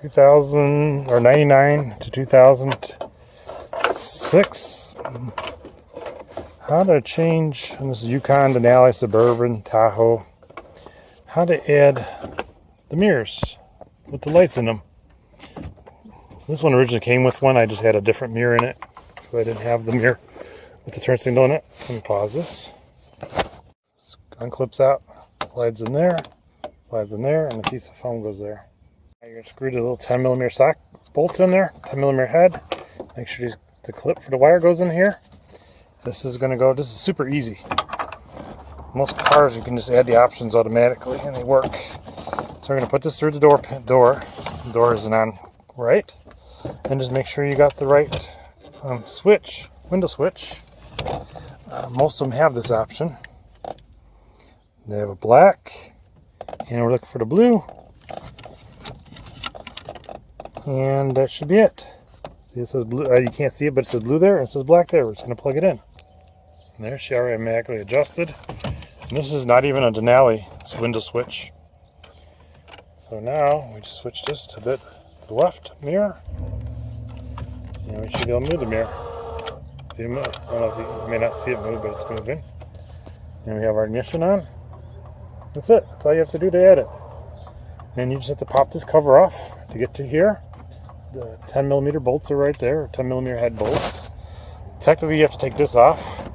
2000 or 99 to 2006. How to change, and this is Yukon, Denali, Suburban, Tahoe. How to add the mirrors with the lights in them. This one originally came with one. I just had a different mirror in it because I didn't have the mirror with the turn signal in it. Let me pause this. Unclips out, slides in there, and a piece of foam goes there. You're going to screw the little 10mm sock bolts in there, 10mm head. Make sure the clip for the wire goes in here. This is going to go, this is super easy. Most cars you can just add the options automatically and they work. So we're going to put this through the door. The door isn't on right. And just make sure you got the right switch, window switch. Most of them have this option. They have a black, and we're looking for the blue. And that should be it. See, it says blue. You can't see it, but it says blue there, and it says black there. We're just going to plug it in. And there, she already automatically adjusted. And this is not even a Denali window switch. So now we just switch this to the left mirror, and we should be able to move the mirror. See it move. I don't know if you may not see it move, but it's moving. And we have our ignition on. That's it. That's all you have to do to add it. And you just have to pop this cover off to get to here. The 10mm bolts are right there, 10mm head bolts. Technically, you have to take this off.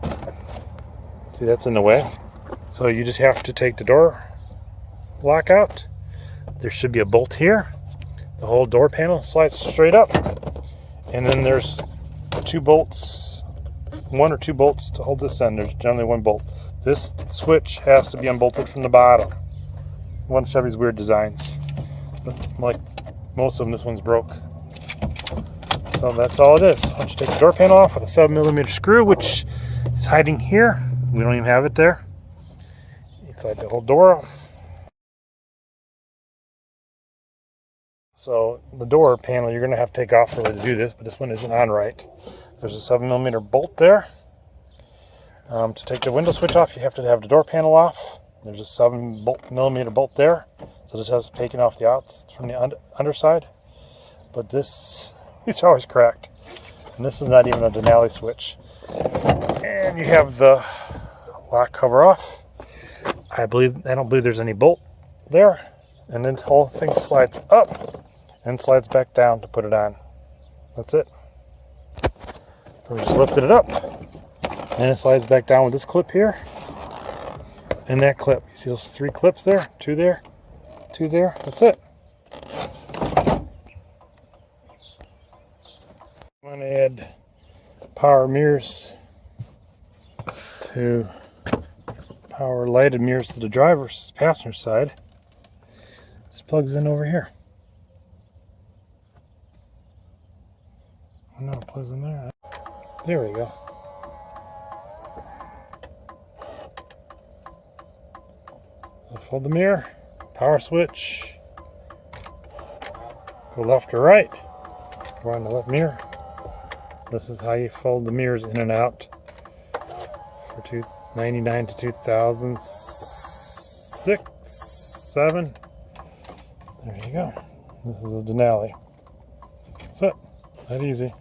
See, that's in the way. So you just have to take the door lock out. There should be a bolt here. The whole door panel slides straight up. And then there's 2 bolts, 1 or 2 bolts to hold this in. There's generally 1 bolt. This switch has to be unbolted from the bottom. One of Chevy's weird designs. Like most of them, this one's broke. So that's all it is. Once you take the door panel off with a 7mm screw, which is hiding here. We don't even have it there. Inside the whole door. So the door panel you're going to have to take off really to do this, but this one isn't on right. There's a 7mm bolt there. To take the window switch off, you have to have the door panel off. There's a 7mm bolt there. So this has taken off the outs from the underside. But these are always cracked. And this is not even a Denali switch. And you have the lock cover off. I don't believe there's any bolt there. And then the whole thing slides up and slides back down to put it on. That's it. So we just lifted it up. And it slides back down with this clip here. And that clip. You see those 3 clips there? 2 there. 2 there. That's it. I'm going to add power mirrors to power lighted mirrors to the driver's passenger side. Just plugs in over here. Oh no, it plugs in there. There we go. So fold the mirror, power switch, go left or right. Go on the left mirror. This is how you fold the mirrors in and out for 1999 to 2006, 7. There you go. This is a Denali. That's it. That easy.